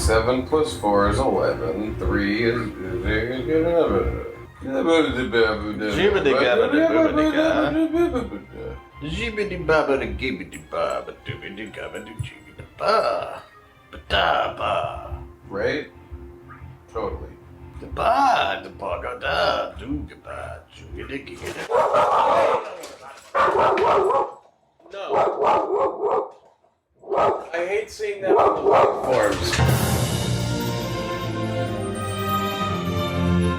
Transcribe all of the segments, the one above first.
7 plus 4 is 11. 3 is... Right? Totally. No. I hate seeing that on the waveforms.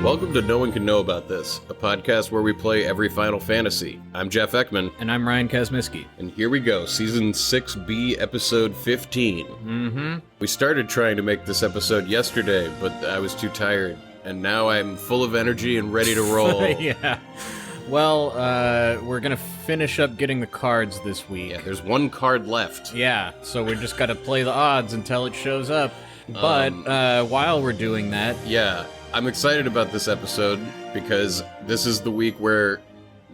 Welcome to No One Can Know About This, a podcast where we play every Final Fantasy. I'm Jeff Eckman. And I'm Ryan Kazmiski. And here we go, Season 6B, Episode 15. Mm-hmm. We started trying to make this episode yesterday, but I was too tired. And now I'm full of energy and ready to roll. Yeah. Well, we're gonna finish up getting the cards this week. Yeah, there's one card left. Yeah, so we just gotta play the odds until it shows up. But while we're doing that... Yeah, I'm excited about this episode because this is the week where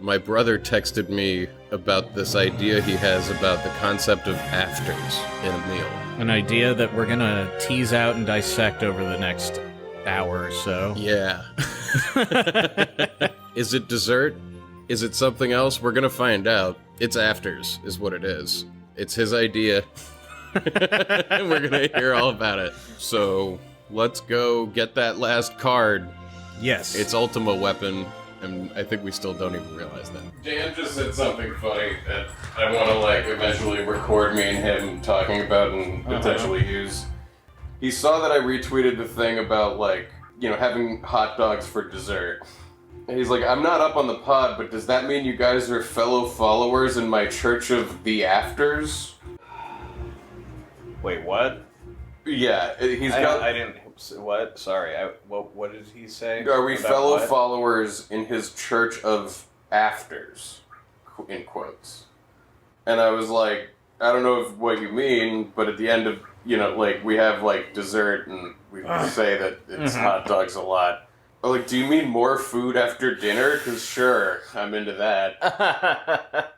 my brother texted me about this idea he has about the concept of afters in a meal. An idea that we're gonna tease out and dissect over the next hour or so. Yeah. Is it dessert? Is it something else? We're gonna find out. It's afters, is what it is. It's his idea. We're gonna hear all about it. So, let's go get that last card. Yes. It's Ultima Weapon, and I think we still don't even realize that. Dan just said something funny that I want to, eventually record me and him talking about and potentially use. He saw that I retweeted the thing about, having hot dogs for dessert. And he's like, I'm not up on the pod, but does that mean you guys are fellow followers in my Church of the Afters? Wait, what? Yeah, I didn't... What? Sorry, what did he say? Are we about fellow what? followers in his Church of Afters? In quotes. And I was like, I don't know what you mean, but at the end of, we have, dessert, and we say that it's hot dogs a lot. Do you mean more food after dinner? Because sure, I'm into that.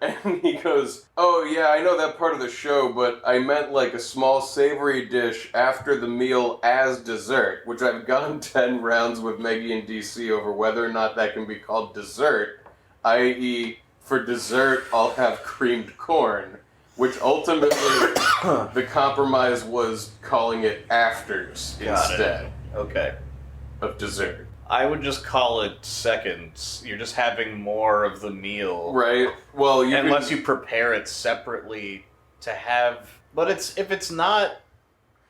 And he goes, oh yeah, I know that part of the show, but I meant a small savory dish after the meal as dessert, which I've gone 10 rounds with Meggie and DC over whether or not that can be called dessert, i.e., for dessert, I'll have creamed corn, which ultimately the compromise was calling it afters instead Okay. of dessert. I would just call it seconds. You're just having more of the meal. Right. Well, unless you prepare it separately to have... But if it's not...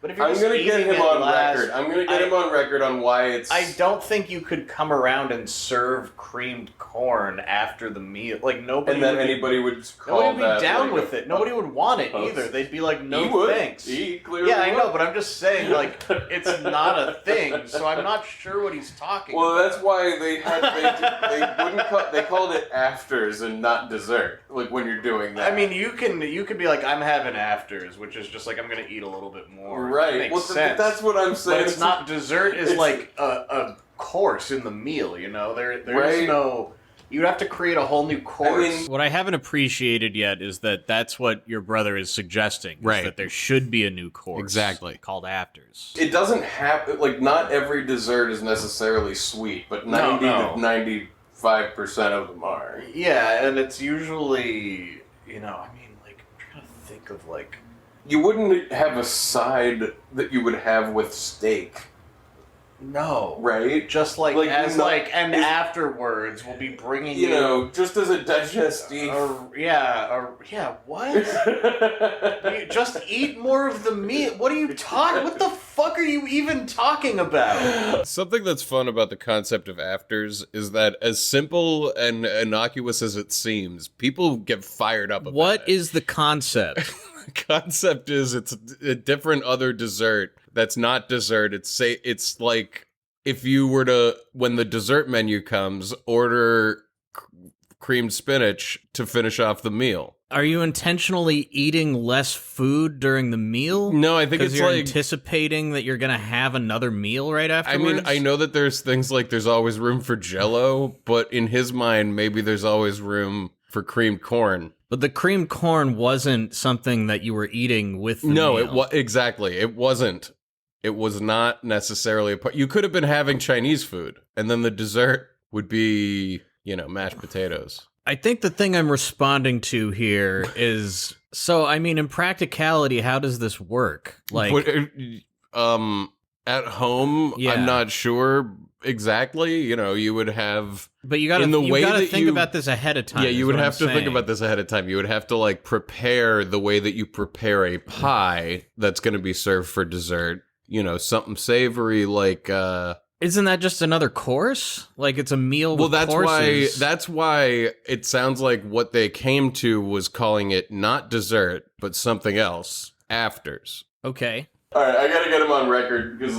But if you're I'm gonna get him on record. I'm gonna get him on record on why it's... I don't think you could come around and serve creamed corn after the meal. Nobody... And then anybody would call Nobody would that... be down with it. Nobody would want it either. They'd be like, no thanks. He clearly Yeah, I know, would. but I'm just saying, it's not a thing, so I'm not sure what he's talking about. Well, that's why they called it afters and not dessert, when you're doing that. I mean, you could be like, I'm having afters, which is just I'm gonna eat a little bit more. Right. Makes Well, sense. that's what I'm saying. But it's not dessert is a course in the meal, There's Right. no... You'd have to create a whole new course. I mean, What I haven't appreciated yet is that that's what your brother is suggesting. Is Right. that there should be a new course. Exactly. Called afters. it doesn't have... not every dessert is necessarily sweet, but 90 No. to 95% of them are. Yeah, and it's usually, I'm trying to think of, You wouldn't have a side that you would have with steak, No. right? Just and afterwards we'll be bringing just as a digestive. What? You just eat more of the meat. What are you talking? What the fuck are you even talking about? Something that's fun about the concept of afters is that as simple and innocuous as it seems, people get fired up about What it. is the concept? Concept is it's a different other dessert that's not dessert. It's like if you were to, when the dessert menu comes, order creamed spinach to finish off the meal. Are you intentionally eating less food during the meal? No, I think because it's you're like anticipating that you're gonna have another meal right afterwards. I mean, I know that there's things like there's always room for Jell-O, but in his mind, maybe there's always room for creamed corn. But the creamed corn wasn't something that you were eating with the No, meal. exactly. It wasn't. it was not necessarily a part. You could have been having Chinese food, and then the dessert would be, mashed potatoes. I think the thing I'm responding to here is, so, I mean, in practicality, how does this work? Like, at home, Yeah. I'm not sure exactly. You would have... but you gotta think about this ahead of time. Yeah, you would have to think saying. about this ahead of time. You would have to, like, prepare the way that you prepare a pie that's going to be served for dessert. Something savory like... Isn't that just another course? Like, it's a meal with courses. That's why it sounds like what they came to was calling it not dessert, but something else. Afters. Okay. All right, I gotta get him on record because,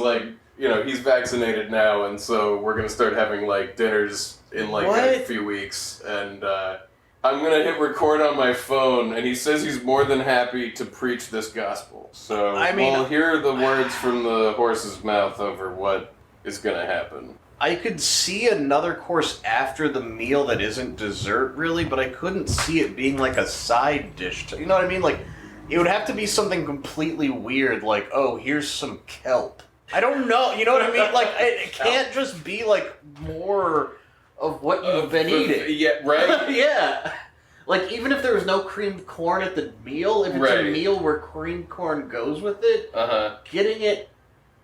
he's vaccinated now, and so we're gonna start having, dinners in, a few weeks, and, I'm gonna hit record on my phone, and he says he's more than happy to preach this gospel. So, we'll hear the words from the horse's mouth over what is gonna happen. I could see another course after the meal that isn't dessert, really, but I couldn't see it being like a side dish. You know what I mean? Like, it would have to be something completely weird, like, oh, here's some kelp. I don't know, you know what I mean? Like, it can't just be, more of what you've been eating. Yeah, right? Yeah. Like, even if there was no creamed corn at the meal, if it's a meal where creamed corn goes with it, getting it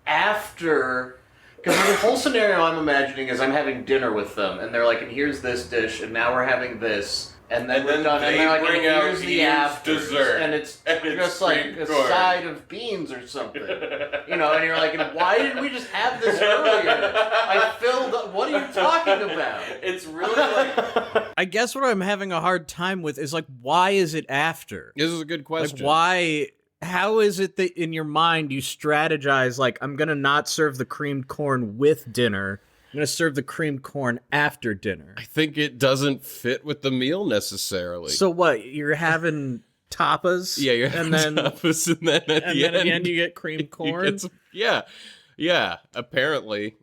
after... Because the whole scenario I'm imagining is I'm having dinner with them, and they're like, and here's this dish, and now we're having this, and then we're done, and they're like, and here's the afters, dessert. and it's just like a side of beans or something. And you're like, and why didn't we just have this earlier? I filled up, what are you talking about? It's really like... I guess what I'm having a hard time with is, why is it after? This is a good question. Why... How is it that in your mind you strategize, I'm going to not serve the creamed corn with dinner, I'm going to serve the creamed corn after dinner? I think it doesn't fit with the meal necessarily. So what, you're having tapas? Yeah, you're having tapas, and then at the end you get creamed corn? Yeah, apparently.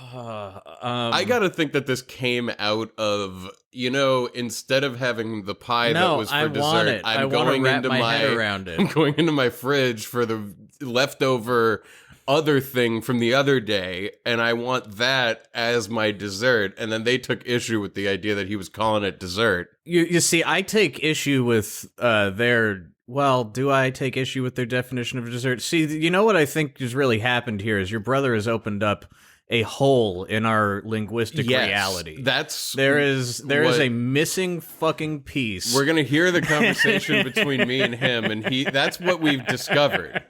I gotta think that this came out of, instead of having the pie that was for dessert, I'm going into my fridge for the leftover other thing from the other day, and I want that as my dessert. And then they took issue with the idea that he was calling it dessert. You see, I take issue with do I take issue with their definition of dessert? See, you know what I think has really happened here is your brother has opened up a hole in our linguistic reality. There is a missing fucking piece. We're gonna hear the conversation between me and him, and that's what we've discovered.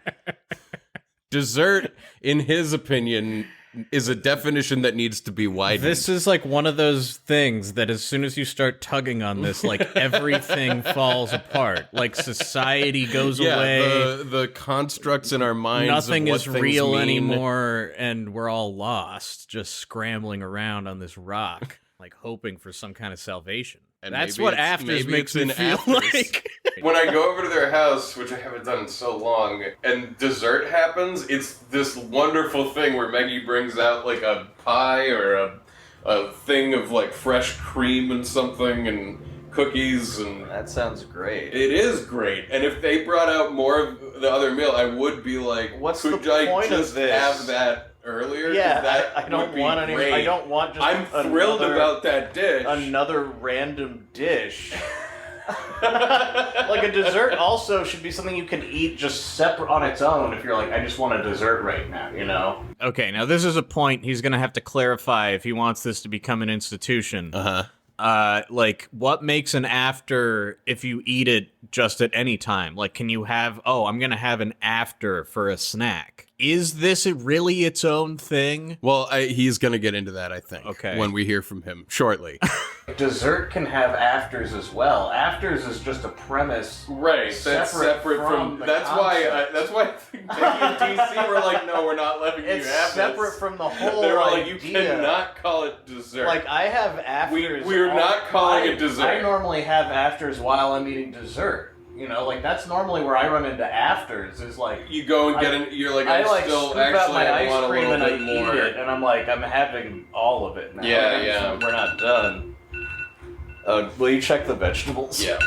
Dessert, in his opinion, is a definition that needs to be widened. This is one of those things that as soon as you start tugging on this, everything falls apart. Society goes away. The constructs in our minds nothing of what is things real mean. anymore, and we're all lost, just scrambling around on this rock, hoping for some kind of salvation. And that's what afters makes me feel like. When I go over to their house, which I haven't done in so long, and dessert happens, it's this wonderful thing where Maggie brings out a pie or a thing of fresh cream and something and cookies, and That sounds great. it is great. And if they brought out more of the other meal, I would be like, What's could the I point just of this? have that earlier? Yeah, that I don't would be want any. great. I don't want just. I'm thrilled about that dish. Another random dish. A dessert also should be something you can eat just separate on its own. If you're I just want a dessert right now, Okay, now this is a point he's going to have to clarify if he wants this to become an institution. What makes an after if you eat it just at any time? Can you have, I'm going to have an after for a snack? Is this really its own thing? Well, he's going to get into that, I think, okay, when we hear from him shortly. Dessert can have afters as well. Afters is just a premise, right? That's separate from. That's why I think Becky and DC were like, no, we're not letting you have this. It's separate from the whole They were like, idea. you cannot call it dessert. I have afters. We're not calling it dessert. I normally have afters while I'm eating dessert. That's normally where I run into afters. Is you go and get in. You're like, I still scoop actually out my I ice want a cream little and I bit more. eat it, and I'm having all of it now. Yeah. We're not done. Will you check the vegetables? Yeah.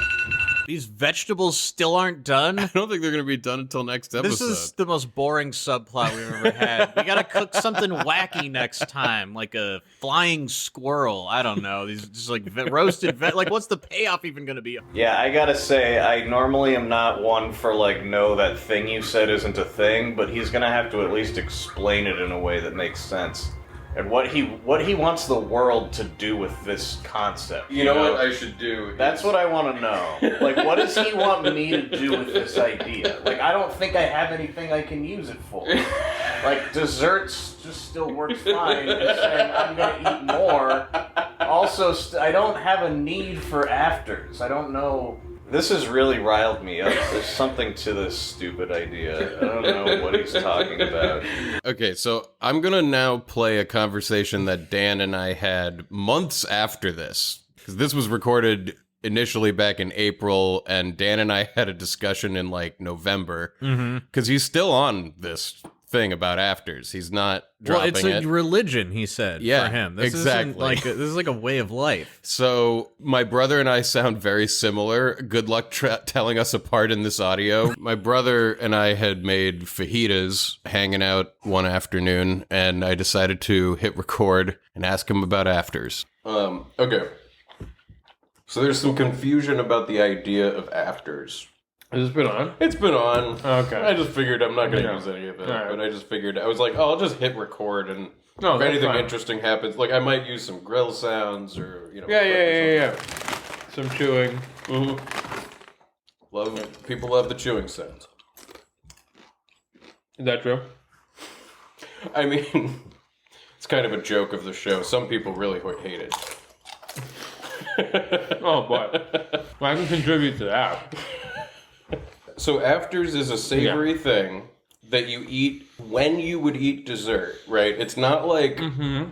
These vegetables still aren't done? I don't think they're going to be done until next episode. This is the most boring subplot we've ever had. We gotta cook something wacky next time, like a flying squirrel. I don't know. These just like roasted like what's the payoff even gonna be? Yeah, I gotta say, I normally am not one for like, no, that thing you said isn't a thing, but he's gonna have to at least explain it in a way that makes sense. And what he wants the world to do with this concept. You know what I should do? That's what I want to know. Like, what does he want me to do with this idea? Like, I don't think I have anything I can use it for. Like, desserts just still works fine. Just saying I'm gonna eat more. Also, I don't have a need for afters. I don't know. This has really riled me up. There's something to this stupid idea. I don't know what he's talking about. Okay, so I'm going to now play a conversation that Dan and I had months after this. Because this was recorded initially back in April, and Dan and I had a discussion in, like, November. Because he's still on this thing about afters. He's not dropping it. Well, it's a religion, he said, Yeah, for him. This exactly. Isn't like this is like a way of life. So my brother and I sound very similar. Good luck telling us apart in this audio. My brother and I had made fajitas hanging out one afternoon, and I decided to hit record and ask him about afters. Okay. So there's some confusion about the idea of afters. Has this been on? It's been on. Okay. I just figured I'm not going to Yeah. use any of it. All right. But I just figured, I was like, oh, I'll just hit record, and No, if that's anything fine. interesting happens, like I might use some grill sounds or, you know. Yeah. Some chewing. People love the chewing sounds. Is that true? I mean, it's kind of a joke of the show. Some people really hate it. Oh, boy. Well, I can contribute to that. So afters is a savory thing that you eat when you would eat dessert, right? It's not like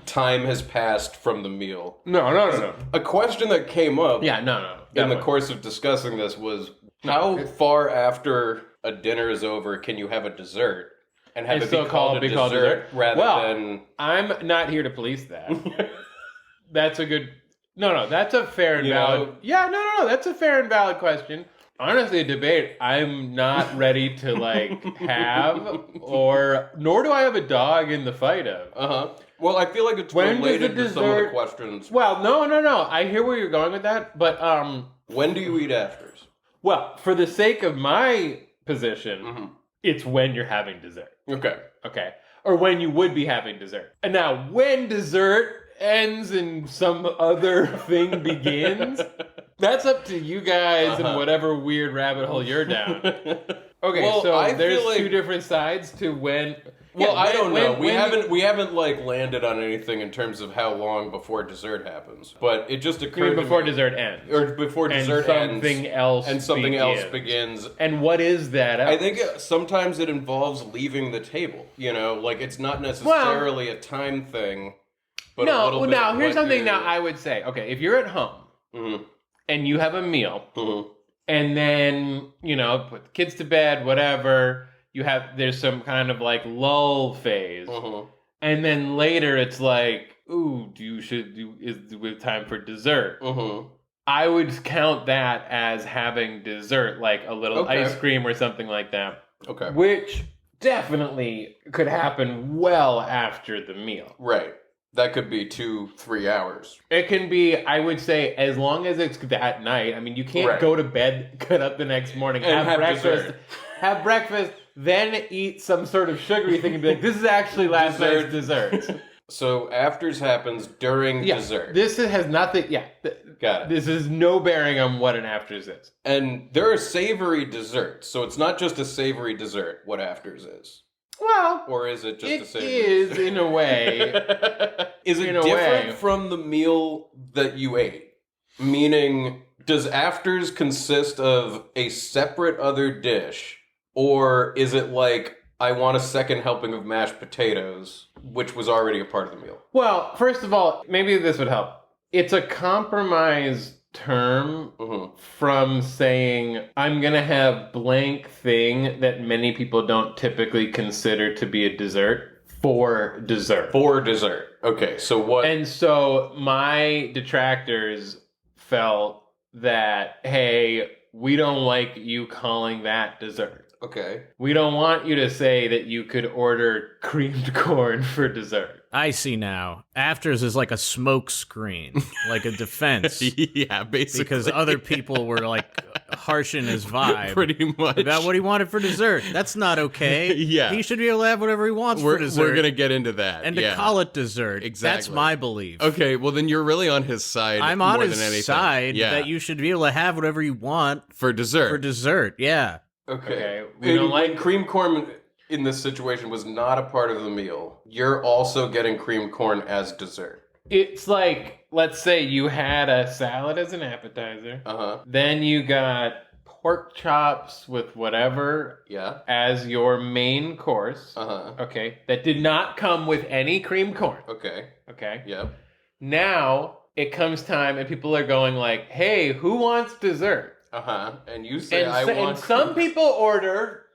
time has passed from the meal. No. A question that came up Yeah, no. in the Definitely. course of discussing this was, how far after a dinner is over can you have a dessert? And have And it still be called a dessert rather Well, than... I'm not here to police that. That's a good... No, that's a fair and You valid... know? Yeah, no, that's a fair and valid question. Honestly, a debate I'm not ready to, like, have, nor do I have a dog in the fight of. Uh-huh. Well, I feel like it's When does related the to some of the dessert- questions. Well, no. I hear where you're going with that, but, When do you eat afters? well, for the sake of my position, it's when you're having dessert. Okay. Or when you would be having dessert. And now, when dessert ends and some other thing begins, that's up to you guys and whatever weird rabbit hole you're down. Okay, Well, so I there's feel like- two different sides to when... Well, Yeah, I don't know. We when- haven't like landed on anything in terms of how long before dessert happens. But it just I occurred mean, before to me, dessert ends. or before And dessert something ends, else and something else begins. begins. And what is that? I think sometimes it involves leaving the table. You know, like it's not necessarily a time thing. But a little bit now of here's what something you- now I would say. Okay, if you're at home Mhm. and you have a meal, Mhm. and then put the kids to bed, whatever. There's some kind of like lull phase, Mhm. and then later it's like, ooh, is it time for dessert? Mhm. I would count that as having dessert, like a little Okay. ice cream or something like that, Okay. which definitely could happen well after the meal. Right. That could be 2-3 hours. It can be, I would say, as long as it's that night. I mean, you can't Right. go to bed, get up the next morning, And have breakfast, then eat some sort of sugary thing and be like, this is actually last night's dessert. So afters happens during dessert. This has nothing, Got it. This is no bearing on what an afters is. And there are savory desserts, so it's not just a savory dessert, what afters is. Well, Or is it just a it savory is in a way. Is it in a different way. from the meal that you ate? Meaning, does afters consist of a separate other dish? Or is it like, I want a second helping of mashed potatoes, which was already a part of the meal? Well, first of all, maybe this would help. It's a compromise term from saying, I'm going to have blank thing that many people don't typically consider to be a dessert for dessert. For dessert. Okay, so what... And so my detractors felt that, hey, we don't like you calling that dessert. Okay. We don't want you to say that you could order creamed corn for dessert. I see now. Afters is like a smoke screen, like a defense. Yeah, basically. Because other people were like harshing his vibe. Pretty much. About what he wanted for dessert. That's not okay. Yeah. He should be able to have whatever he wants for dessert. We're going to get into that. And to call it dessert. Exactly. That's my belief. Okay, well then you're really on his side. I'm on more his than anything. side Yeah. that you should be able to have whatever you want For dessert. for dessert. Yeah. Okay. We don't like cream corn in this situation was not a part of the meal. You're also getting creamed corn as dessert. It's like, let's say you had a salad as an appetizer. Uh-huh. Then you got pork chops with whatever Yeah. as your main course. Uh-huh. Okay. That did not come with any creamed corn. Okay. Okay. Yep. Now it comes time and people are going like, hey, who wants dessert? Uh-huh. And you say And, I so- want and some people order,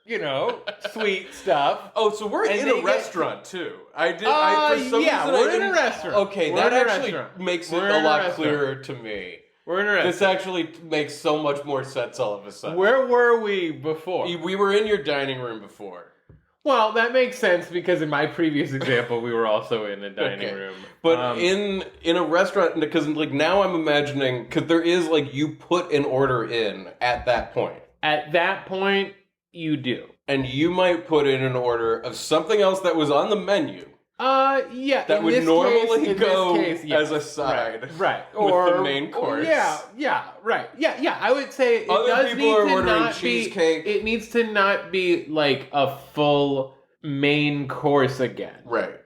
sweet stuff. Oh, so we're And in they a get- restaurant too. For some yeah, reason we're I in a didn't- restaurant. Okay, We're that in a actually restaurant. makes it We're a in a lot restaurant. clearer to me. We're in a This restaurant. actually makes so much more sense all of a sudden. Where were we before? We were in your dining room before. Well, that makes sense because in my previous example, we were also in a dining Okay. room. But in a restaurant, because like now I'm imagining, because there is like you put an order in at that point. At that point, you do. And you might put in an order of something else that was on the menu Yeah. that in would this normally case- in go this case, yes. as a side. Right. With the main course. Yeah, right. Yeah. I would say it Other does people need are to ordering not cheesecake. be. It needs to not be like a full main course again. Right.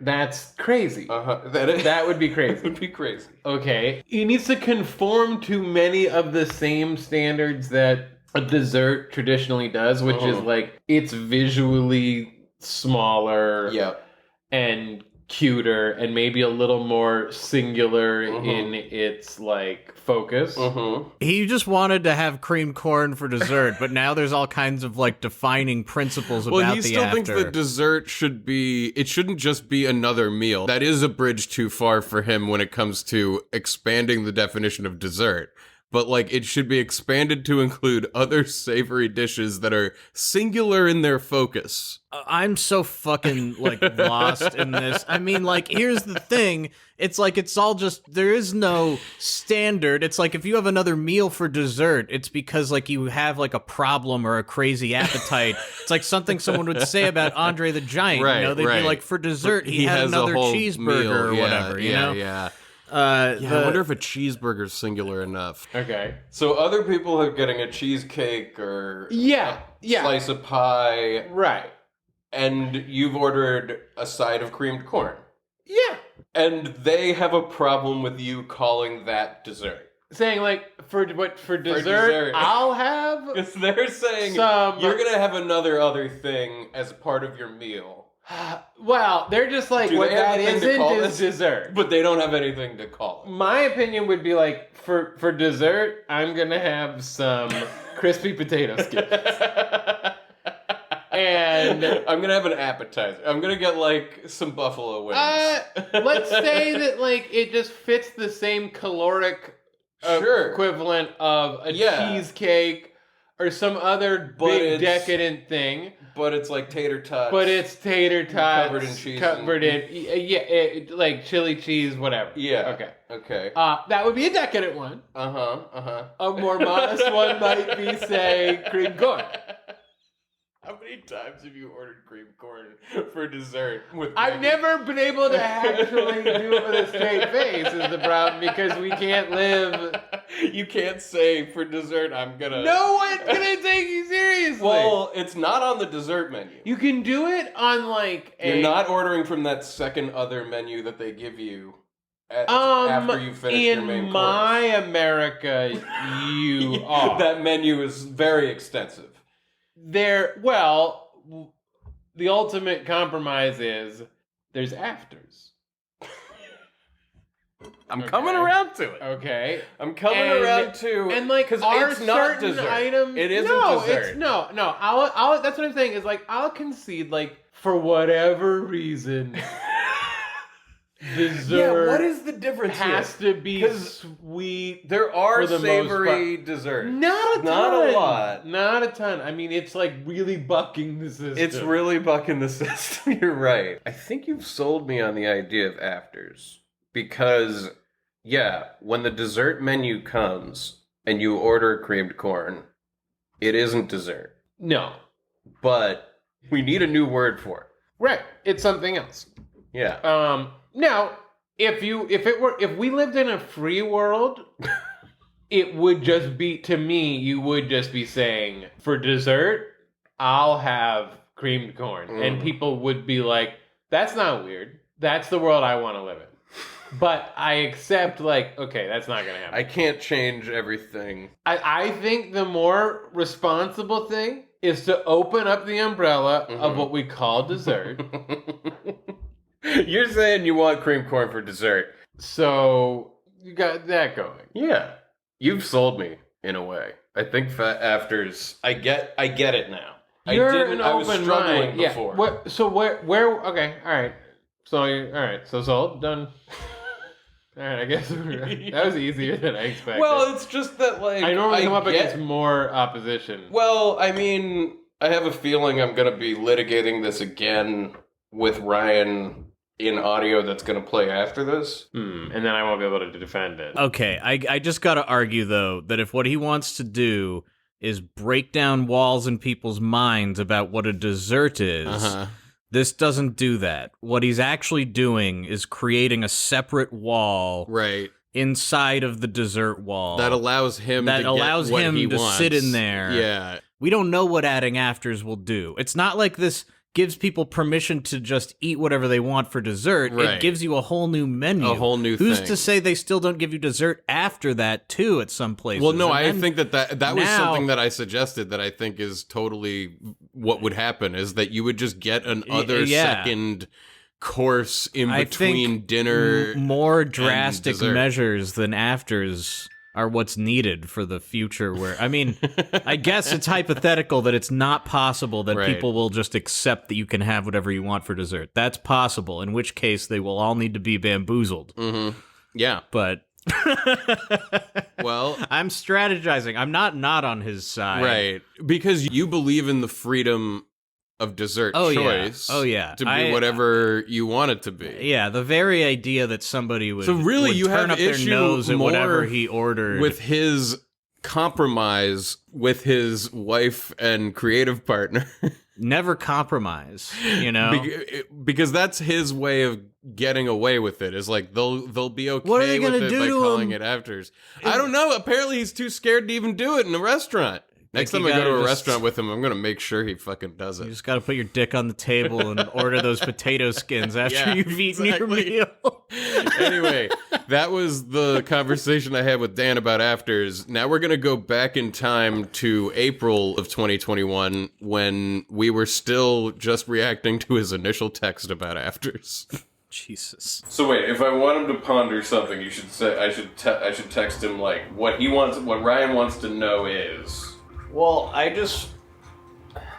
That's crazy. That Would be crazy. would be crazy. Okay. It needs to conform to many of the same standards that a dessert traditionally does, which is like it's visually smaller Yeah. and cuter and maybe a little more singular in its like focus. He just wanted to have creamed corn for dessert, but now there's all kinds of like defining principles about the Well, he still thinks after. that dessert it shouldn't just be another meal. That is a bridge too far for him when it comes to expanding the definition of dessert. But, like, it should be expanded to include other savory dishes that are singular in their focus. I'm so fucking, like, lost in this. I mean, like, here's the thing. It's like, it's all just, there is no standard. It's like, if you have another meal for dessert, it's because, like, you have, like, a problem or a crazy appetite. It's like something someone would say about Andre the Giant. Right, you know, they'd right. be like, for dessert, he had has a another whole cheeseburger meal. or Yeah, whatever, you know? Yeah. I The- wonder if a cheeseburger's singular enough. Okay. So other people are getting a cheesecake or Yeah. slice of pie, Right. and you've ordered a side of creamed corn. Yeah. And they have a problem with you calling that dessert. Saying like for dessert, dessert. I'll have Because they're saying some. you're going to have other thing as part of your meal. Well, they're just like Do what they have that anything to isn't call is this? dessert. But they don't have anything to call it. My opinion would be like for dessert, I'm gonna have some crispy potato skins. And I'm gonna have an appetizer. I'm gonna get like some buffalo wings. let's say that like it just fits the same caloric Sure. equivalent of a cheesecake or some other But big it's- decadent thing. But it's like tater tots. But it's tater tots Covered in cheese covered and- in like chili cheese, whatever. Yeah. Okay. Okay. That would be a decadent one. Uh-huh. A more modest one might be, say, cream corn. How many times have you ordered cream corn for dessert? I've never been able to actually do it with a straight face is the problem because we can't live. You can't say for dessert I'm gonna. No one's gonna take you seriously. Well, it's not on the dessert menu. you can do it on like You're not ordering from that second other menu that they give you after you finish your main in course. my America, you are. That menu is very extensive. The ultimate compromise is there's afters. I'm coming around to it. Okay. I'm coming around to and like because are it's not certain dessert. items. It isn't no, dessert. It's, no. I'll. That's what I'm saying is like I'll concede like for whatever reason. dessert. Yeah, what is the difference has here? to be sweet. There are for the savory desserts. Not a ton. Not a lot. Not a ton. I mean, it's like really bucking the system. It's really bucking the system. You're right. I think you've sold me on the idea of afters. Because, yeah, when the dessert menu comes and you order creamed corn, it isn't dessert. No. But we need a new word for it. Right. It's something else. Yeah. Now, if we lived in a free world, it would just be, to me, you would just be saying, for dessert, I'll have creamed corn. And people would be like, that's not weird. That's the world I want to live in. But I accept, like, okay, that's not going to happen. I can't change everything. I think the more responsible thing is to open up the umbrella of what we call dessert. You're saying you want cream corn for dessert. So you got that going. Yeah. You've sold me in a way. I think afters. I get it now. I was struggling before. Where okay, all right. So sold, done. All right, I guess that was easier than I expected. Well, it's just that, like, I normally come up against more opposition. Well, I mean, I have a feeling I'm going to be litigating this again with Ryan in audio that's going to play after this. And then I won't be able to defend it. Okay, I just got to argue, though, that if what he wants to do is break down walls in people's minds about what a dessert is... This doesn't do that. What he's actually doing is creating a separate wall inside of the dessert wall. That allows him to sit in there. Yeah. We don't know what adding afters will do. It's not like this gives people permission to just eat whatever they want for dessert. It gives you a whole new menu. A whole new thing. Who's to say they still don't give you dessert after that, too, at some places? Well, no, I think that was something that I suggested that I think is totally what would happen, is that you would just get another second course in between dinner. More drastic measures than afters are what's needed for the future where, I mean, I guess it's hypothetical that it's not possible that people will just accept that you can have whatever you want for dessert. That's possible, in which case they will all need to be bamboozled. Yeah. But... well, I'm strategizing. I'm not on his side. Right. Because you believe in the freedom of dessert choice. Yeah. Oh, yeah. To be whatever you want it to be. Yeah, the very idea that somebody would, you turn have up their nose at whatever he ordered. With his compromise with his wife and creative partner. Never compromise, you know? Because that's his way of getting away with it. Is like they'll be okay what are they with gonna it do by to calling him? it afters. I don't know. Apparently he's too scared to even do it in a restaurant. Next time I go to a restaurant with him, I'm going to make sure he fucking does it. You just got to put your dick on the table and order those potato skins after you've eaten your meal. Anyway, that was the conversation I had with Dan about afters. Now we're going to go back in time to April of 2021 when we were still just reacting to his initial text about afters. Jesus. So wait, if I want him to ponder something, you should say I should text him like what Ryan wants to know is. Well, I don't.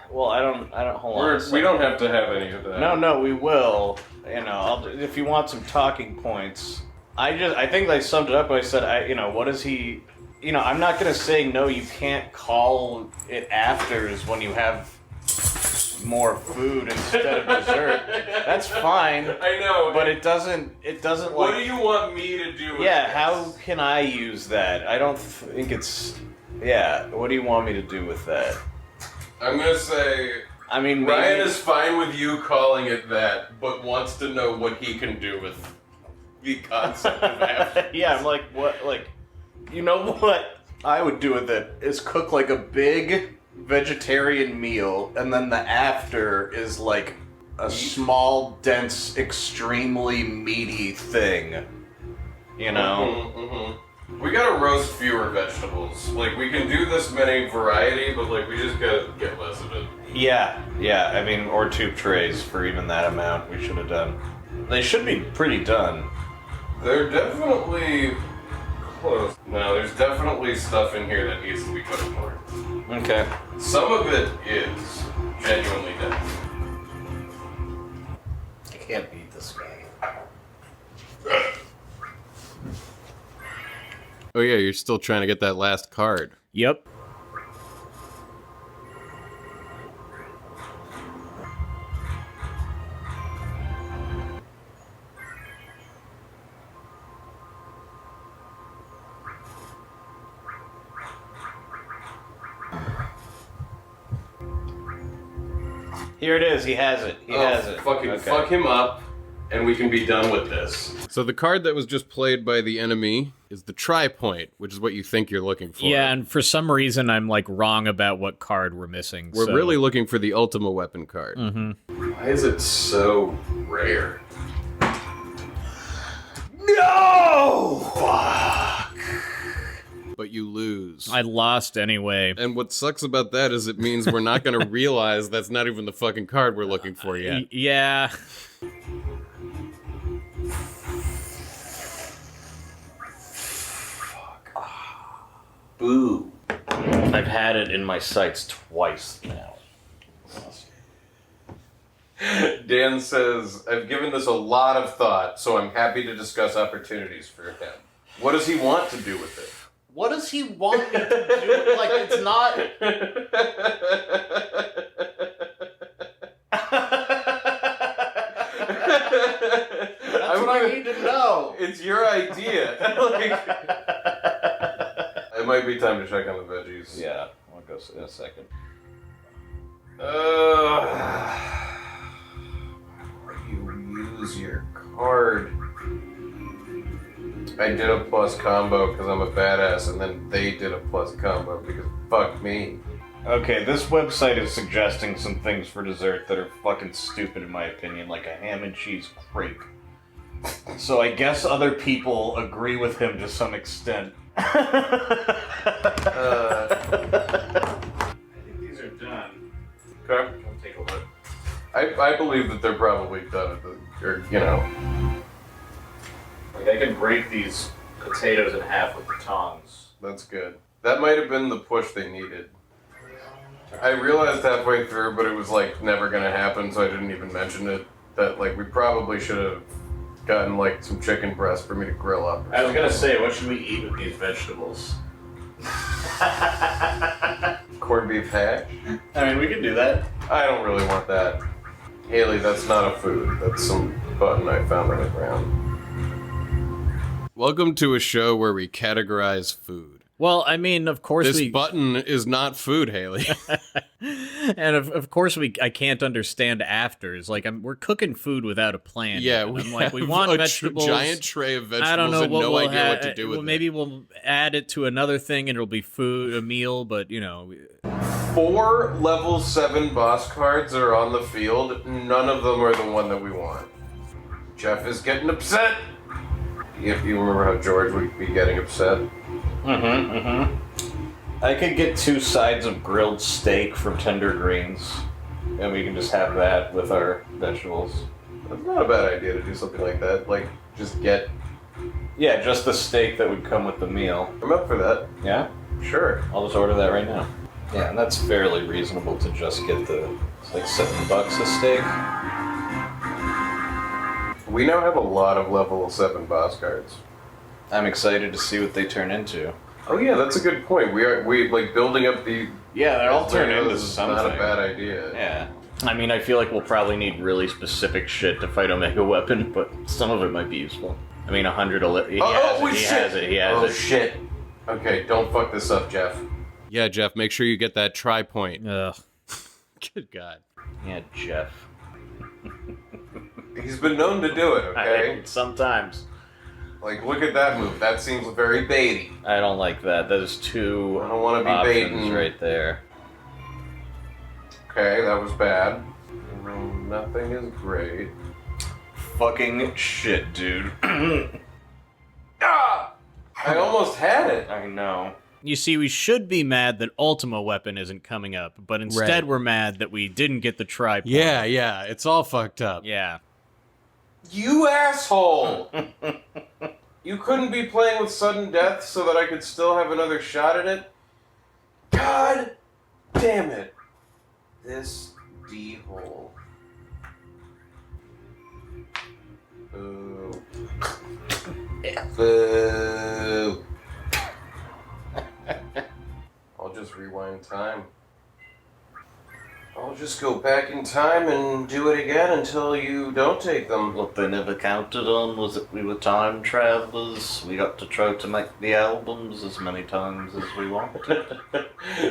Hold on. We don't have to have any of that. No, we will. You know, if you want some talking points, I think I summed it up. I said, what is he? You know, I'm not gonna say no. You can't call it afters when you have more food instead of dessert. That's fine. I know, but it doesn't. What do you want me to do with this? How can I use that? I don't think it's. Yeah, what do you want me to do with that? I'm gonna say... Ryan is fine with you calling it that, but wants to know what he can do with the concept of afters. Yeah, I'm like, what, like, you know what I would do with it is cook like a big vegetarian meal, and then the after is like a small, dense, extremely meaty thing. You know? Mm-hmm. We gotta roast fewer vegetables. Like, we can do this many variety, but, like, we just gotta get less of it. Yeah, or 2 trays for even that amount we should have done. They should be pretty done. They're definitely close. No, there's definitely stuff in here that needs to be cooked more. Okay. Some of it is genuinely dense. I can't beat this guy. Oh yeah, you're still trying to get that last card. Yep. Here it is. He has it. He has it. Fucking Okay. fuck him up, and we can be done with this. So the card that was just played by the enemy is the tri-point, which is what you think you're looking for. Yeah, and for some reason I'm like wrong about what card we're missing. We're so- really looking for the Ultima Weapon card. Mm-hmm. Why is it so rare? No! Fuck. But you lose. I lost anyway. And what sucks about that is it means we're not going to realize that's not even the fucking card we're looking for yet. Yeah. Boo. I've had it in my sights twice now. Dan says, I've given this a lot of thought, so I'm happy to discuss opportunities for him. What does he want to do with it? What does he want me to do? Like, it's not... That's what I need to know. It's your idea. It might be time to check on the veggies. Yeah, I'll go in a second. You use your card. I did a plus combo because I'm a badass, and then they did a plus combo because fuck me. Okay, this website is suggesting some things for dessert that are fucking stupid in my opinion, like a ham and cheese crepe. So I guess other people agree with him to some extent. I think these are done. Okay. I'll take a look. I believe that they're probably done at the, or, you know. Like, I can break these potatoes in half with the tongs. That's good. That might have been the push they needed. I realized halfway through, but it was like never gonna happen, so I didn't even mention it, that like we probably should have gotten like some chicken breast for me to grill up. I was gonna say, what should we eat with these vegetables? Corned beef hash? I mean, we could do that. I don't really want that. Haley, that's not a food. That's some button I found on the ground. Welcome to a show where we categorize food. Well, I mean, of course This we... button is not food, Haley. And of course I can't understand afters. Like, we're cooking food without a plan. Yeah, yet. we I'm like, we have want a vegetables. giant tray of vegetables I don't know and what no we'll idea what to do with it. Maybe we'll add it to another thing and it'll be a meal, but, you know... 4 level 7 boss cards are on the field. None of them are the one that we want. Jeff is getting upset. If you remember how George would be getting upset. I could get 2 sides of grilled steak from Tender Greens, and we can just have that with our vegetables. That's not a bad idea to do something like that. Like, just get... Yeah, just the steak that would come with the meal. I'm up for that. Yeah? Sure. I'll just order that right now. Yeah, and that's fairly reasonable to just get it's like $7 a steak. We now have a lot of level 7 boss cards. I'm excited to see what they turn into. Oh yeah, that's a good point. We like building up the... Yeah, they're all turned into is something. not a bad idea. Yeah. I mean, I feel like we'll probably need really specific shit to fight Omega Weapon, but some of it might be useful. I mean, 100... He has it. Shit. Okay, don't fuck this up, Jeff. Yeah, Jeff, make sure you get that tri-point. Ugh. Good God. Yeah, Jeff. He's been known to do it, okay? Sometimes. Like, look at that move. That seems very baity. I don't like that. There's 2 I don't want to be options baiting. right there. Okay, that was bad. Nothing is great. Fucking shit, dude. Ah! I almost had it. I know. You see, we should be mad that Ultima Weapon isn't coming up, but instead Right. we're mad that we didn't get the tri-point. Yeah, it's all fucked up. Yeah. You asshole! You couldn't be playing with sudden death so that I could still have another shot at it? God damn it. This D-hole. Boo. Boo. in time. I'll just go back in time and do it again until you don't take them. What they never counted on was that we were time travelers. We got to try to make the albums as many times as we wanted.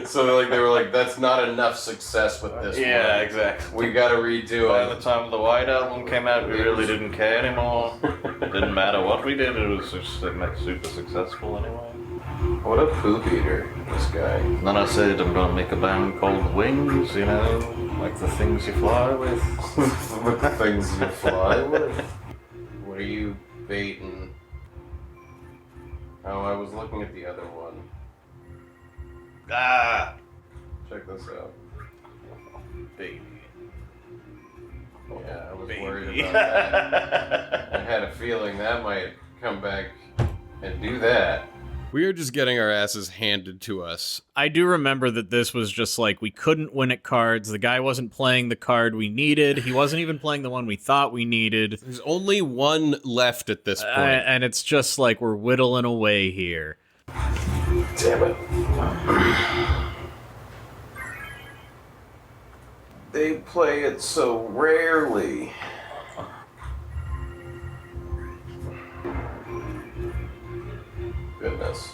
So they were like, that's not enough success with this one. Yeah, exactly. We gotta redo By it. the time the White Album came out, we really didn't care anymore. Didn't matter what we did, it was just super successful anyway. What a poop eater, this guy. And then I said I'm gonna make a band called Wings, you know, like the things you fly with. With the things you fly with? What are you baiting? Oh, I was looking at the other one. Ah! Check this out. Baby. Yeah, I was Baby. worried about that. I had a feeling that might come back and do that. We are just getting our asses handed to us. I do remember that this was just like, we couldn't win at cards. The guy wasn't playing the card we needed. He wasn't even playing the one we thought we needed. There's only one left at this point. And it's just like, we're whittling away here. Damn it. They play it so rarely. Goodness.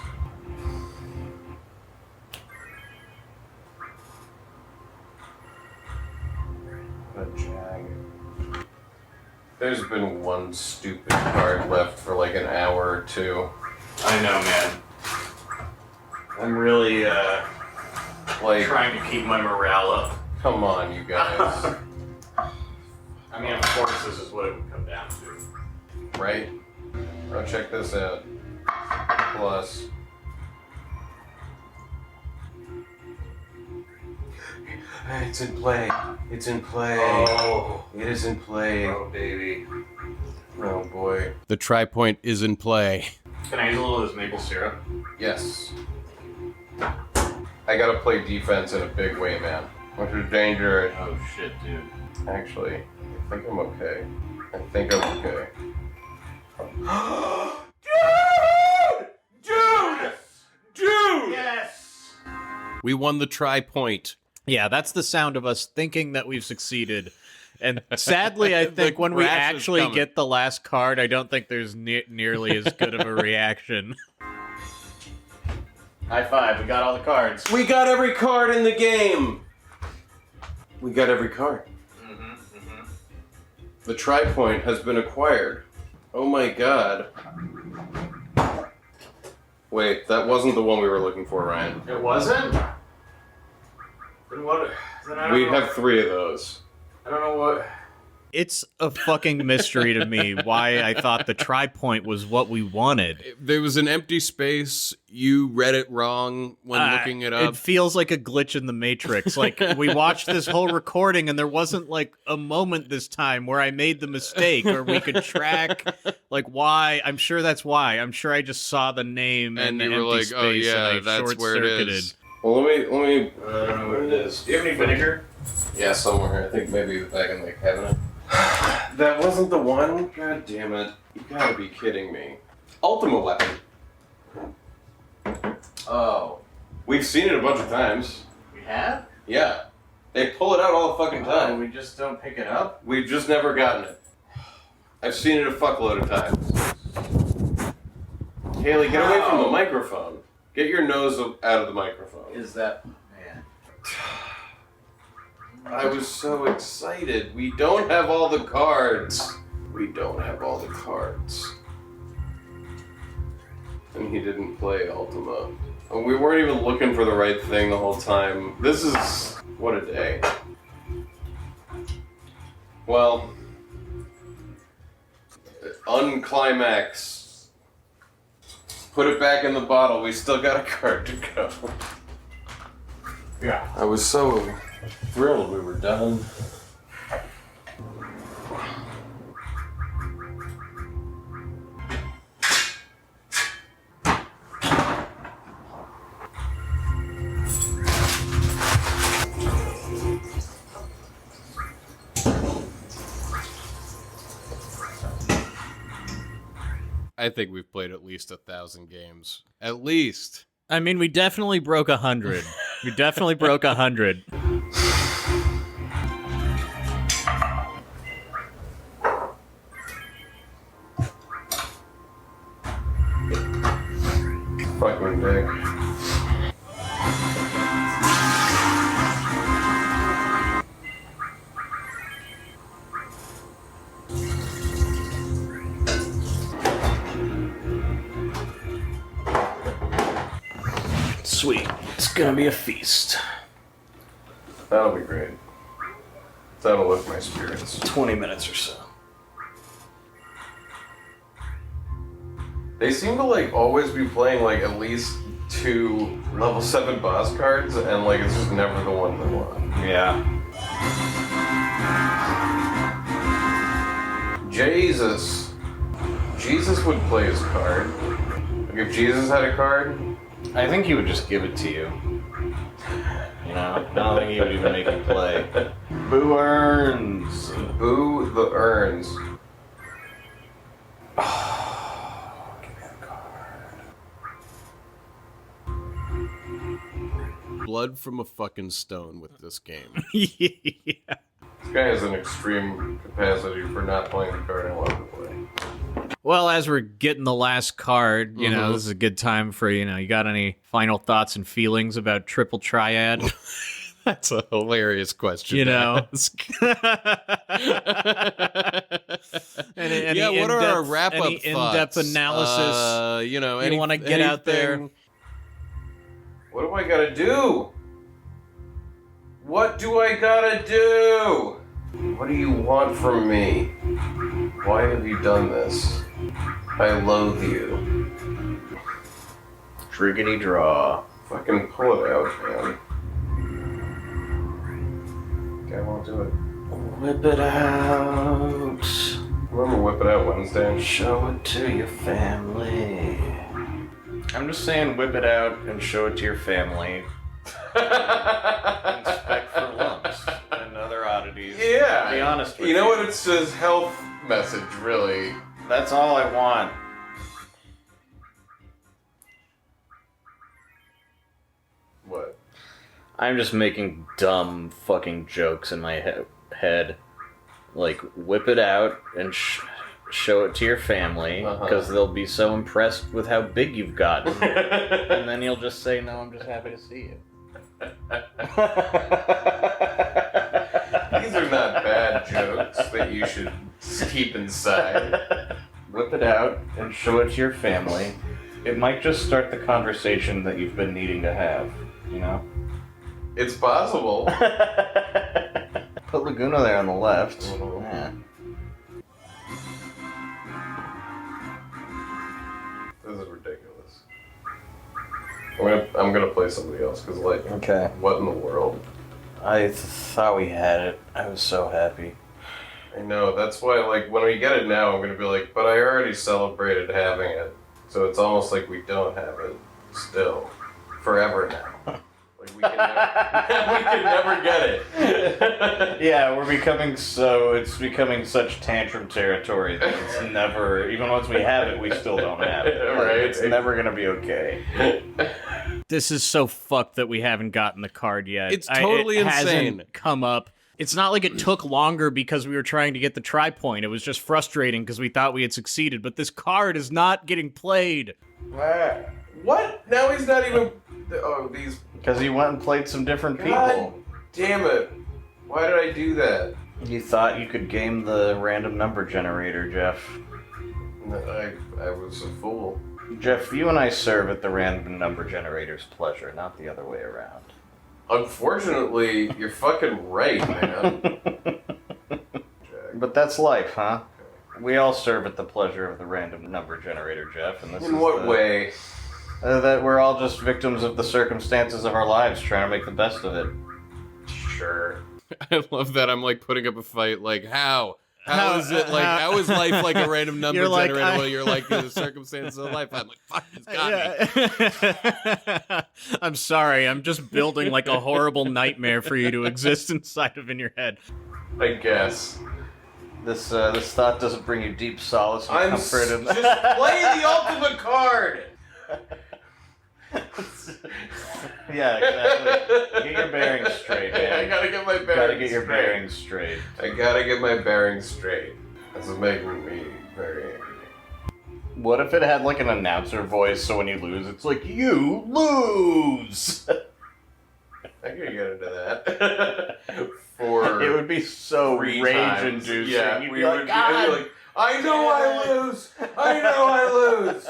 What a jag. There's been one stupid card left for like an hour or two. I know, man. I'm really, Like, trying to keep my morale up. come on, you guys. I mean, of course, this is what it would come down to. Right? Oh, check this out. Plus. It's in play. It's in play. Oh. It is in play. Oh, baby. Oh boy. The tri-point is in play. Can I use a little of this maple syrup? Yes. I gotta play defense in a big way, man. Which is dangerous. Oh, shit, dude. Actually, I think I'm okay. I think I'm okay. Dude! Yes! We won the tri-point. Yeah, that's the sound of us thinking that we've succeeded. And sadly, I think when we crash is actually coming. get the last card, I don't think there's nearly as good of a reaction. High five, we got all the cards. We got every card in the game! We got every card. The tri-point has been acquired. Oh my god. Wait, that wasn't the one we were looking for, Ryan. It wasn't? Then what? Then I don't We know. have 3 of those. I don't know what. It's a fucking mystery to me why I thought the tri-point was what we wanted. There was an empty space. You read it wrong when looking it up. It feels like a glitch in the Matrix. Like, we watched this whole recording and there wasn't like a moment this time where I made the mistake or we could track like why. I'm sure that's why. I'm sure I just saw the name and the you were empty like, space oh yeah, and I that's where it short-circuited. is. Well, let me. I don't know what it is. Do you have any vinegar? Yeah, somewhere. I think maybe back in the cabinet. That wasn't the one? God damn it. You gotta be kidding me. Ultima weapon. Oh. We've seen it a bunch of times. We have? Yeah. They pull it out all the fucking time. We just don't pick it up? We've just never gotten it. I've seen it a fuckload of times. Haley, get away from the microphone. Get your nose out of the microphone. Is that. Man. I was so excited. We don't have all the cards. We don't have all the cards. And he didn't play Ultima. And we weren't even looking for the right thing the whole time. This is... what a day. Well... unclimax. Put it back in the bottle. We still got a card to go. Yeah. I was so thrilled we were done. I think we've played at least 1,000 games. At least. I mean, we definitely broke 100. You definitely broke 100. Fucking dick. Sweet. It's gonna be a feast. That'll be great. That'll lift my spirits. 20 minutes or so. They seem to like always be playing like at least 2 level 7 boss cards, and like it's just never the one they want. Yeah. Jesus would play his card. Like if Jesus had a card, I think he would just give it to you. You know? I don't think he would even make you play. Boo earns. boo the urns. Give me a card. Blood from a fucking stone with this game. Yeah. This guy has an extreme capacity for not playing the card I want to play. Well, as we're getting the last card, you know, this is a good time for, you got any final thoughts and feelings about Triple Triad? That's a hilarious question. You know? Any what are our in-depth- wrap-up any in-depth thoughts? analysis? You wanna get out there? anything- What do I gotta do? What do I gotta do? What do you want from me? Why have you done this? I loathe you. Driggity draw. Fucking pull it out, man. Okay, I won't do it. Whip it out. Remember Whip It Out Wednesday? Show it to your family. I'm just saying whip it out and show it to your family. Inspect for lumps and other oddities. Yeah. To be honest with you know what? It's his health message, really. That's all I want. What? I'm just making dumb fucking jokes in my head. Like, whip it out and show it to your family, because they'll be so impressed with how big you've gotten. And then you'll just say, no, I'm just happy to see you. These are not bad jokes that you should keep inside. Whip it out and show it to your family. It might just start the conversation that you've been needing to have, you know? It's possible. Put Laguna there on the left. Yeah. This is ridiculous. I'm gonna play somebody else, because, like, Okay. what in the world? I thought we had it. I was so happy. I know, that's why, like, when we get it now, I'm gonna be like, but I already celebrated having it, so it's almost like we don't have it still. Forever now. Like, we can never get it. Yeah, it's becoming such tantrum territory that it's never, even once we have it, we still don't have it. Right. It's never gonna be okay. This is so fucked that we haven't gotten the card yet. It's totally it insane. Hasn't come up. It's not like it took longer because we were trying to get the try point. It was just frustrating because we thought we had succeeded, but this card is not getting played. What? Now he's not even... Oh, these... Because he went and played some different people. God damn it. Why did I do that? You thought you could game the random number generator, Jeff. I was a fool. Jeff, you and I serve at the random number generator's pleasure, not the other way around. Unfortunately, you're fucking right, man. But that's life, huh? We all serve at the pleasure of the random number generator, Jeff. And this In is what way? That we're all just victims of the circumstances of our lives, trying to make the best of it. Sure. I love that I'm like putting up a fight. Like, how? How is it like? How is life like a random number generator? Well, you're like the circumstances of life. I'm like, fuck, he's got me. I'm sorry. I'm just building like a horrible nightmare for you to exist inside of in your head. I guess. This thought doesn't bring you deep solace and comfort. Just play the ultimate card. Yeah, exactly. Get your bearings straight, man. I gotta get my bearings Gotta get your straight. bearings straight. I gotta get my bearings straight. This is making me very angry. What if it had like an announcer voice, so when you lose, it's like, you lose! I could get into that. For It would be so 3 rage-inducing. times. Yeah, You'd we be like, would be God! like, I know I lose! I know I lose!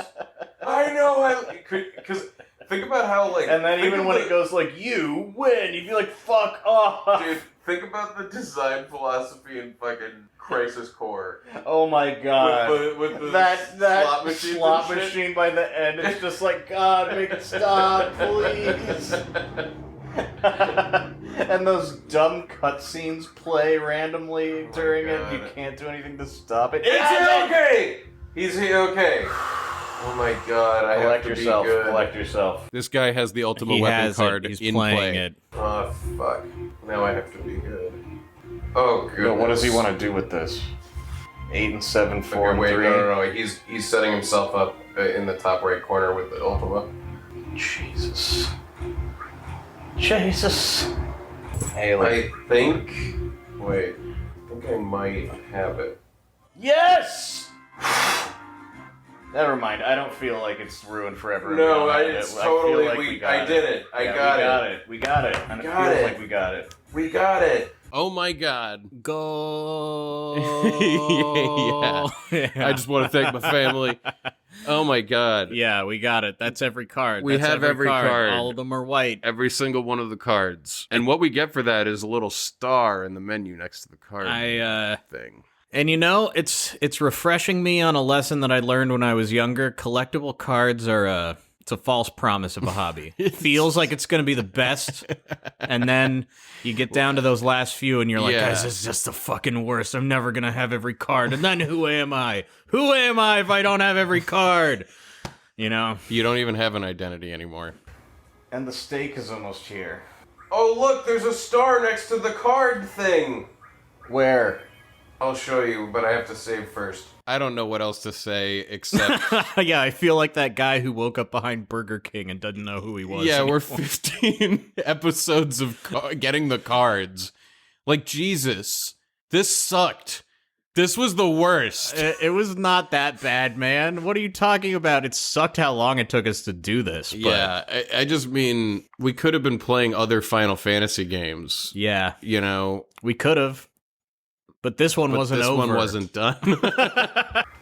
I know I... Because think about how, like... And then even when it goes like, you win, you'd be like, fuck off! Dude, think about the design philosophy in fucking Crisis Core. Oh my god. With the that slot machines slot and shit. machine by the end, it's just like, God, make it stop, please! And those dumb cutscenes play randomly during it. God. You can't do anything to stop it. It's okay! He's okay. Oh my god, I Collect have to yourself. be good. Collect yourself. This guy has the ultimate He weapon has card it. He's in playing play. it. Oh fuck. Now I have to be good. Oh goodness. But what does he want to do with this? 8 and 7, 4 Okay, and wait, 3. no. He's setting himself up in the top right corner with the Ultima. Jesus. Jesus. Hey, like, I think. Wait. I think I might have it. yes! Never mind. I don't feel like it's ruined forever. No, I it's feel totally. like we got I did it. I Yeah, got we it. got it. We got it. And it Got feels it. like we got it. We got it. Oh my god. Go. Yeah. I just want to thank my family. Oh my god. Yeah, we got it. That's every card. We That's have every card. All of them are white. Every single one of the cards. And what we get for that is a little star in the menu next to the card thing. And you know, it's refreshing me on a lesson that I learned when I was younger. Collectible cards are it's a false promise of a hobby. It feels like it's going to be the best, and then you get down to those last few, and you're like, guys, this is just the fucking worst. I'm never going to have every card. And then who am I? Who am I if I don't have every card? You know? You don't even have an identity anymore. And the steak is almost here. Oh, look, there's a star next to the card thing. Where? I'll show you, but I have to save first. I don't know what else to say except... Yeah, I feel like that guy who woke up behind Burger King and doesn't know who he was. Yeah, anymore. we're 15 episodes of getting the cards. Like, Jesus. This sucked. This was the worst. It was not that bad, man. What are you talking about? It sucked how long it took us to do this. But Yeah, I just mean, we could have been playing other Final Fantasy games. yeah, You know, we could have. But this one wasn't this over. one wasn't done.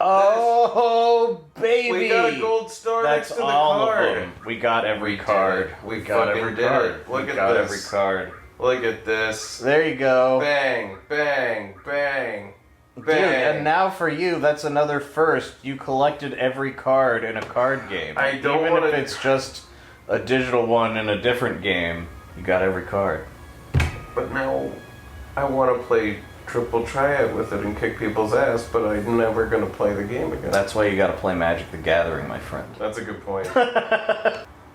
Oh, baby! We got a gold star That's next to the all card. of them. We got every We did card. it. We got fucking every did card. it. Look we at got this. every card. Look at this. There you go. Bang, bang, bang, bang. Dude, and now for you, that's another first. You collected every card in a card game. I don't Even wanna- if it's just a digital one in a different game, you got every card. But now I want to play triple triad with it and kick people's ass, but I'm never going to play the game again. That's why you gotta play Magic the Gathering, my friend. That's a good point.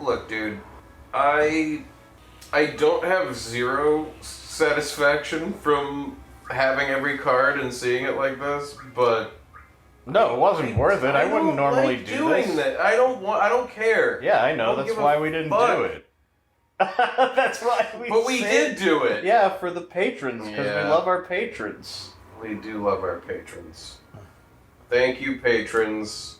Look, dude, I don't have zero satisfaction from having every card and seeing it like this, but No, it wasn't worth it. I wouldn't don't normally like do doing this. that. I don't care. Yeah, I know. Don't That's give a why we didn't fuck. do it. That's why we. But we did do it. Yeah, for the patrons, because Yeah. we love our patrons. We do love our patrons. Thank you, patrons.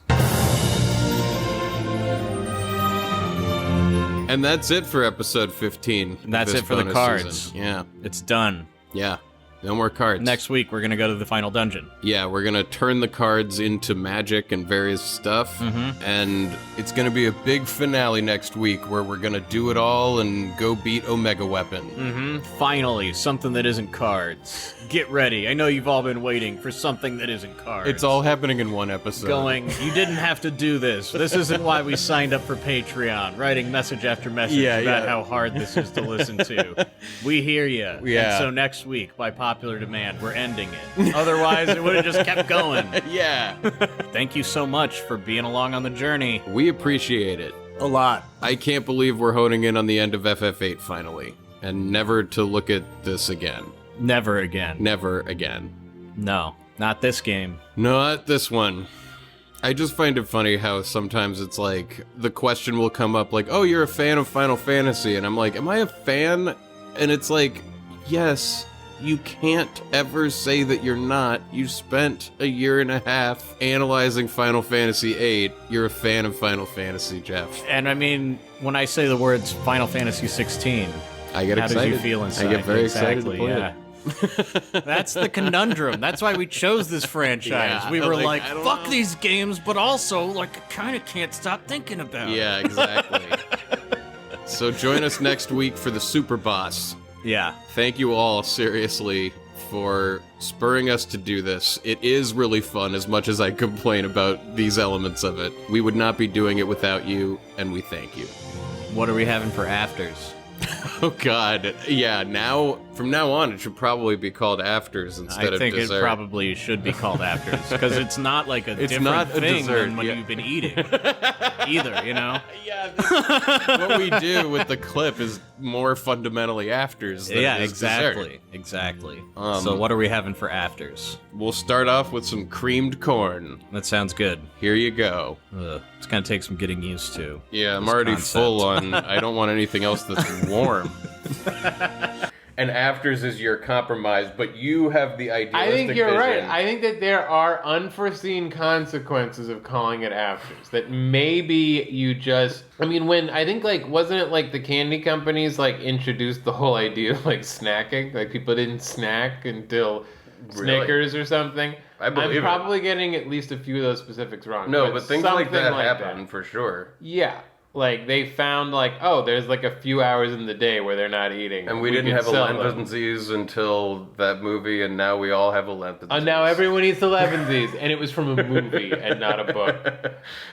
And that's it for episode 15. And that's of this it for the bonus cards. season. Yeah. It's done. Yeah. No more cards. Next week, we're going to go to the final dungeon. Yeah, we're gonna turn the cards into magic and various stuff, and it's gonna be a big finale next week where we're gonna do it all and go beat Omega Weapon. Finally, something that isn't cards. Get ready. I know you've all been waiting for something that isn't cards. It's all happening in one episode. going, you didn't have to do this. This isn't why we signed up for Patreon. Writing message after message about how hard this is to listen to. We hear you. Yeah. And so next week, by popular demand, we're ending it. Otherwise, it would have just kept going. Yeah. Thank you so much for being along on the journey. We appreciate it. A lot. I can't believe we're honing in on the end of FF8 finally, and never to look at this again. Never again. Never again. No, not this game. Not this one. I just find it funny how sometimes it's like, the question will come up like, oh, you're a fan of Final Fantasy, and I'm like, am I a fan? And it's like, yes, you can't ever say that you're not. You spent a year and a half analyzing Final Fantasy VIII. You're a fan of Final Fantasy, Jeff. And I mean, when I say the words Final Fantasy 16, I get how excited. does you feel inside? I get very excited to Exactly, play yeah. That's the conundrum. That's why we chose this franchise. Yeah, we were like, like, I don't fuck know. these games, but also, like, I kind of can't stop thinking about it. Yeah, exactly. So join us next week for the Super Boss. Yeah. Thank you all, seriously, for spurring us to do this. It is really fun, as much as I complain about these elements of it. We would not be doing it without you, and we thank you. What are we having for afters? Oh God, yeah. From now on, it should probably be called afters instead I of think dessert. it probably should be called afters because it's not like a It's different not a thing dessert, than when yeah. you've been eating either. You know. Yeah, what we do with the clip is more fundamentally afters than Yeah, it is exactly, dessert. exactly. Um, So what are we having for afters? We'll start off with some creamed corn. That sounds good. Here you go. It's gonna take some getting used to. Yeah, I'm this already concept. full on. I don't want anything else that's warm. And afters is your compromise, but you have the idealistic I think you're right. vision. I think that there are unforeseen consequences of calling it afters. That maybe you just, I mean, when, I think, like, wasn't it like the candy companies, like, introduced the whole idea of, like, snacking? Like, people didn't snack until Really? Snickers or something. I believe I'm it. probably getting at least a few of those specifics wrong. No, but things like something that like happen for sure. Yeah. Like, they found, like, oh, there's, like, a few hours in the day where they're not eating. And we didn't could have a sell Lenten them. disease until that movie, and now we all have a Lenten disease. And now everyone eats 11 and it was from a movie and not a book.